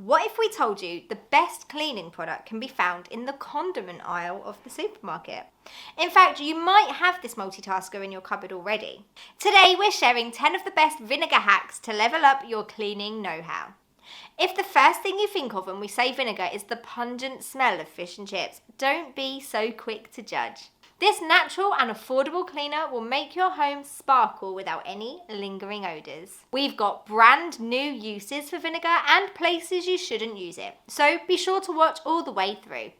What if we told you the best cleaning product can be found in the condiment aisle of the supermarket? In fact, you might have this multitasker in your cupboard already. Today we're sharing 10 of the best vinegar hacks to level up your cleaning know-how. If the first thing you think of when we say vinegar is the pungent smell of fish and chips, don't be so quick to judge. This natural and affordable cleaner will make your home sparkle without any lingering odours. We've got brand new uses for vinegar and places you shouldn't use it, so be sure to watch all the way through.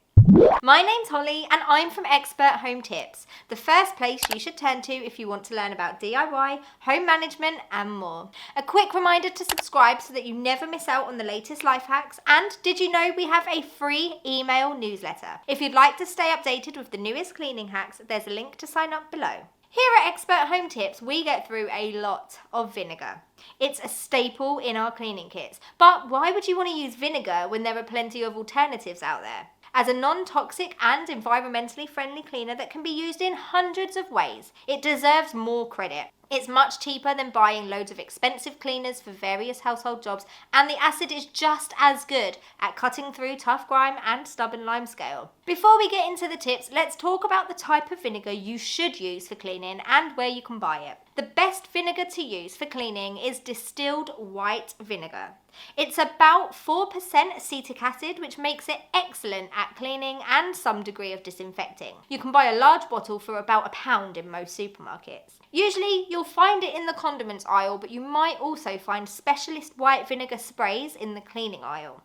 My name's Holly and I'm from Expert Home Tips, the first place you should turn to if you want to learn about DIY, home management and more. A quick reminder to subscribe so that you never miss out on the latest life hacks, and did you know we have a free email newsletter? If you'd like to stay updated with the newest cleaning hacks, there's a link to sign up below. Here at Expert Home Tips, we get through a lot of vinegar. It's a staple in our cleaning kits, but why would you want to use vinegar when there are plenty of alternatives out there? As a non-toxic and environmentally friendly cleaner that can be used in hundreds of ways, it deserves more credit. It's much cheaper than buying loads of expensive cleaners for various household jobs, and the acid is just as good at cutting through tough grime and stubborn limescale. Before we get into the tips, let's talk about the type of vinegar you should use for cleaning and where you can buy it. The best vinegar to use for cleaning is distilled white vinegar. It's about 4% acetic acid, which makes it excellent at cleaning and some degree of disinfecting. You can buy a large bottle for about £1 in most supermarkets. Usually you'll find it in the condiments aisle, but you might also find specialist white vinegar sprays in the cleaning aisle.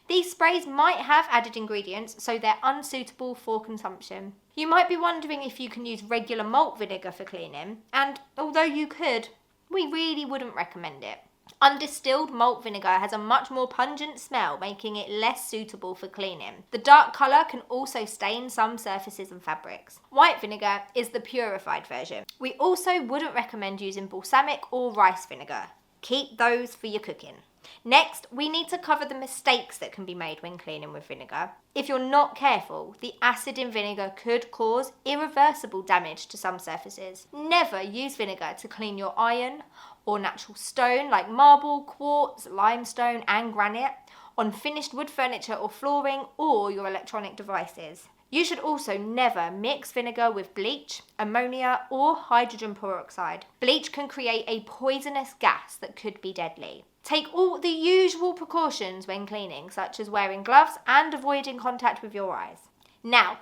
These sprays might have added ingredients, so they're unsuitable for consumption. You might be wondering if you can use regular malt vinegar for cleaning, and although you could, we really wouldn't recommend it. Undistilled malt vinegar has a much more pungent smell, making it less suitable for cleaning. The dark colour can also stain some surfaces and fabrics. White vinegar is the purified version. We also wouldn't recommend using balsamic or rice vinegar. Keep those for your cooking. Next, we need to cover the mistakes that can be made when cleaning with vinegar. If you're not careful, the acid in vinegar could cause irreversible damage to some surfaces. Never use vinegar to clean your iron or natural stone like marble, quartz, limestone and granite, on finished wood furniture or flooring, or your electronic devices. You should also never mix vinegar with bleach, ammonia or hydrogen peroxide. Bleach can create a poisonous gas that could be deadly. Take all the usual precautions when cleaning, such as wearing gloves and avoiding contact with your eyes. Now,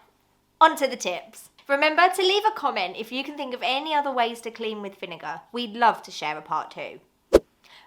onto the tips. Remember to leave a comment if you can think of any other ways to clean with vinegar. We'd love to share a part 2.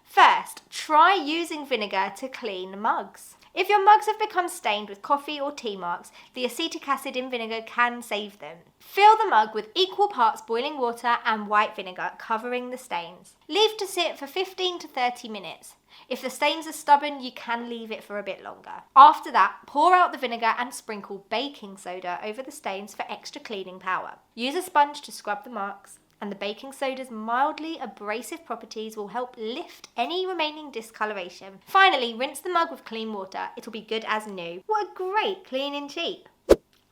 First, try using vinegar to clean mugs. If your mugs have become stained with coffee or tea marks, the acetic acid in vinegar can save them. Fill the mug with equal parts boiling water and white vinegar, covering the stains. Leave to sit for 15 to 30 minutes. If the stains are stubborn, you can leave it for a bit longer. After that, pour out the vinegar and sprinkle baking soda over the stains for extra cleaning power. Use a sponge to scrub the marks, and the baking soda's mildly abrasive properties will help lift any remaining discoloration. Finally, rinse the mug with clean water. It'll be good as new. What a great cleaning cheat!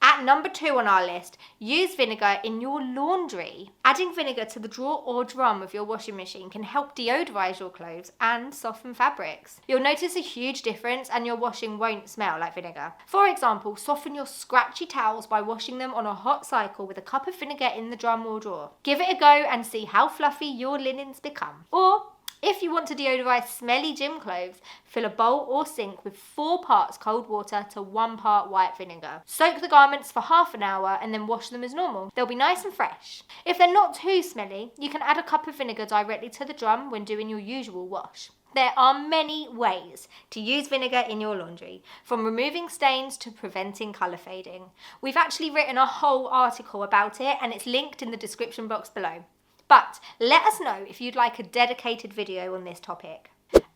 At number 2 on our list, use vinegar in your laundry. Adding vinegar to the drawer or drum of your washing machine can help deodorize your clothes and soften fabrics. You'll notice a huge difference and your washing won't smell like vinegar. For example, soften your scratchy towels by washing them on a hot cycle with a cup of vinegar in the drum or drawer. Give it a go and see how fluffy your linens become. Or, if you want to deodorize smelly gym clothes, fill a bowl or sink with 4 parts cold water to 1 part white vinegar. Soak the garments for half an hour and then wash them as normal. They'll be nice and fresh. If they're not too smelly, you can add a cup of vinegar directly to the drum when doing your usual wash. There are many ways to use vinegar in your laundry, from removing stains to preventing colour fading. We've actually written a whole article about it and it's linked in the description box below. But let us know if you'd like a dedicated video on this topic.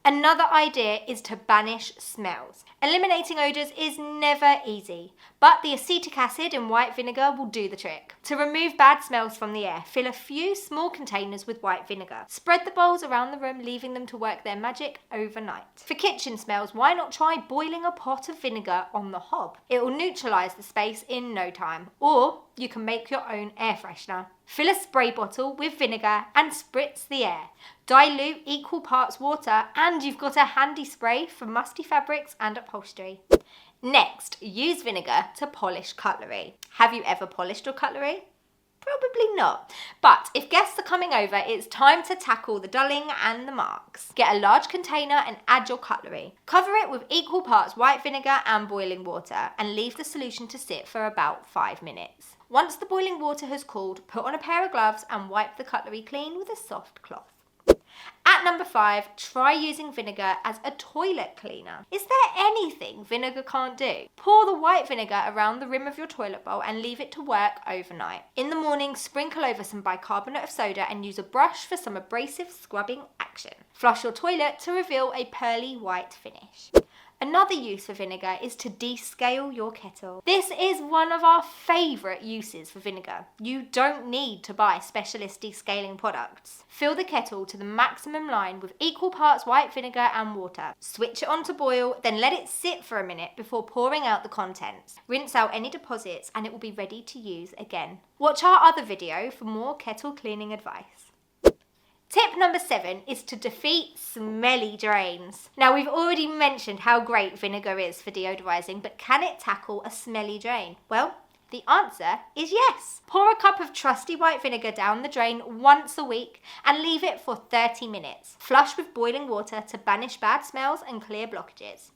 Another idea is to banish smells. Eliminating odours is never easy, but the acetic acid in white vinegar will do the trick. To remove bad smells from the air, fill a few small containers with white vinegar. Spread the bowls around the room, leaving them to work their magic overnight. For kitchen smells, why not try boiling a pot of vinegar on the hob? It will neutralise the space in no time. Or you can make your own air freshener. Fill a spray bottle with vinegar and spritz the air. Dilute equal parts water and you've got a handy spray for musty fabrics and upholstery. Next, use vinegar to polish cutlery. Have you ever polished your cutlery? Probably not. But if guests are coming over, it's time to tackle the dulling and the marks. Get a large container and add your cutlery. Cover it with equal parts white vinegar and boiling water and leave the solution to sit for about 5 minutes. Once the boiling water has cooled, put on a pair of gloves and wipe the cutlery clean with a soft cloth. At number 5, try using vinegar as a toilet cleaner. Is there anything vinegar can't do? Pour the white vinegar around the rim of your toilet bowl and leave it to work overnight. In the morning, sprinkle over some bicarbonate of soda and use a brush for some abrasive scrubbing action. Flush your toilet to reveal a pearly white finish. Another use for vinegar is to descale your kettle. This is one of our favourite uses for vinegar. You don't need to buy specialist descaling products. Fill the kettle to the maximum line with equal parts white vinegar and water. Switch it on to boil, then let it sit for a minute before pouring out the contents. Rinse out any deposits and it will be ready to use again. Watch our other video for more kettle cleaning advice. Tip number 7 is to defeat smelly drains. Now, we've already mentioned how great vinegar is for deodorising, but can it tackle a smelly drain? Well, the answer is yes. Pour a cup of trusty white vinegar down the drain once a week and leave it for 30 minutes. Flush with boiling water to banish bad smells and clear blockages.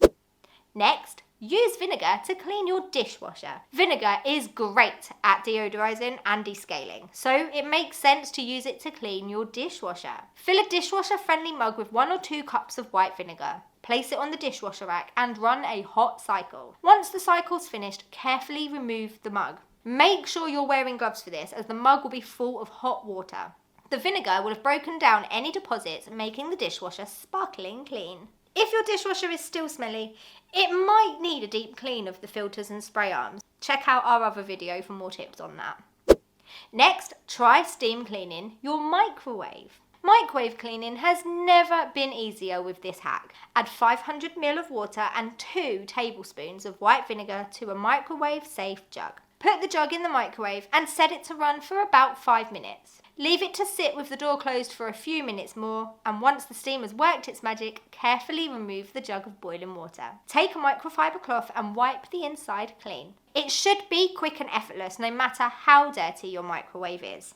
Next, use vinegar to clean your dishwasher. Vinegar is great at deodorising and descaling, so it makes sense to use it to clean your dishwasher. Fill a dishwasher-friendly mug with 1 or 2 cups of white vinegar. Place it on the dishwasher rack and run a hot cycle. Once the cycle's finished, carefully remove the mug. Make sure you're wearing gloves for this, as the mug will be full of hot water. The vinegar will have broken down any deposits, making the dishwasher sparkling clean. If your dishwasher is still smelly, it might need a deep clean of the filters and spray arms. Check out our other video for more tips on that. Next, try steam cleaning your microwave. Microwave cleaning has never been easier with this hack. Add 500 ml of water and 2 tablespoons of white vinegar to a microwave-safe jug. Put the jug in the microwave and set it to run for about 5 minutes. Leave it to sit with the door closed for a few minutes more, and once the steam has worked its magic, carefully remove the jug of boiling water. Take a microfiber cloth and wipe the inside clean. It should be quick and effortless no matter how dirty your microwave is.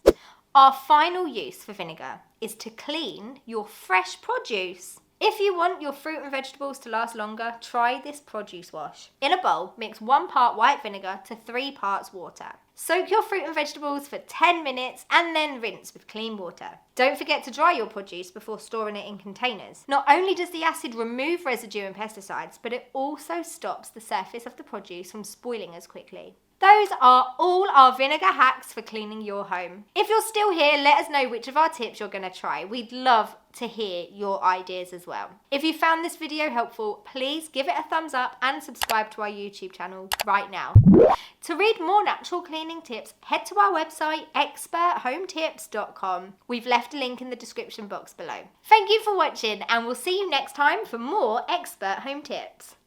Our final use for vinegar is to clean your fresh produce. If you want your fruit and vegetables to last longer, try this produce wash. In a bowl, mix 1 part white vinegar to 3 parts water. Soak your fruit and vegetables for 10 minutes and then rinse with clean water. Don't forget to dry your produce before storing it in containers. Not only does the acid remove residue and pesticides, but it also stops the surface of the produce from spoiling as quickly. Those are all our vinegar hacks for cleaning your home. If you're still here, let us know which of our tips you're going to try. We'd love to hear your ideas as well. If you found this video helpful, please give it a thumbs up and subscribe to our YouTube channel right now. To read more natural cleaning tips, head to our website experthometips.com. We've left a link in the description box below. Thank you for watching and we'll see you next time for more expert home tips.